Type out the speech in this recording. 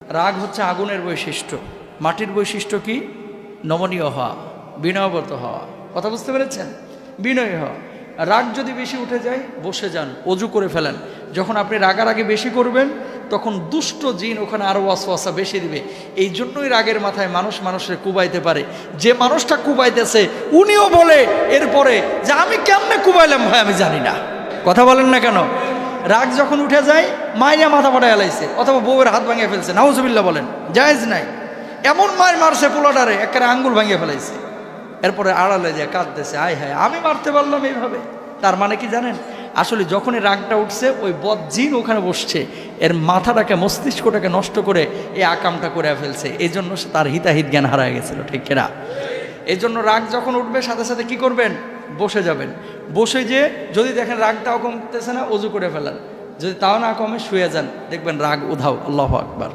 রাগ হচ্ছে আগুনের বৈশিষ্ট্য। মাটির বৈশিষ্ট্য কি? নমনীয় হওয়া, বিনয়বত হওয়া। কথা বুঝতে পেরেছেন? বিনয়ী হওয়া। রাগ যদি বেশি উঠে যায়, বসে যান, অজু করে ফেলেন। যখন আপনি রাগারাগি বেশি করবেন, তখন দুষ্ট জিন ওখানে আরও ওয়াসওয়াসা বেশি দিবে। এই জন্যই রাগের মাথায় মানুষ মানুষের কুবাইতে পারে। যে মানুষটা কুবাইতেছে উনিও বলে এরপরে যে আমি কেমনে কুবাইলাম ভাই আমি জানি না। কথা বলেন না কেন? রাগ যখন উঠে যায়, মাইয়া মাথা ফাটায় এলাইছে অথবা বউয়ের হাত ভাঙিয়ে ফেলছে, নাউজুবিল্লাহ বলেন, জায়েজ নাই। এমন মায়ের মারছে পোলাটারে, একেবারে আঙ্গুল ভাঙিয়ে ফেলাইছে। এরপরে আড়ালে যায় কাঁদতেছে, আয় হায় আমি মারতে পারলাম এইভাবে। তার মানে কি জানেন? আসলে যখনই রাগটা উঠছে, ওই বদজিন ওখানে বসছে, এর মাথাটাকে মস্তিষ্কটাকে নষ্ট করে এই আকামটা করে ফেলছে। এই জন্য সে তার হিতাহিত জ্ঞান হারায় গেছিল, ঠিক কিনা? এই জন্য রাগ যখন উঠবে সাথে সাথে কি করবেন? বসে যাবেন। বসে যে যদি দেখেন রাগটাও কমতেছে না, অজু করে ফেলেন। যদি তাও না কমে শুয়ে যান, দেখবেন রাগ উধাও। আল্লাহু আকবার।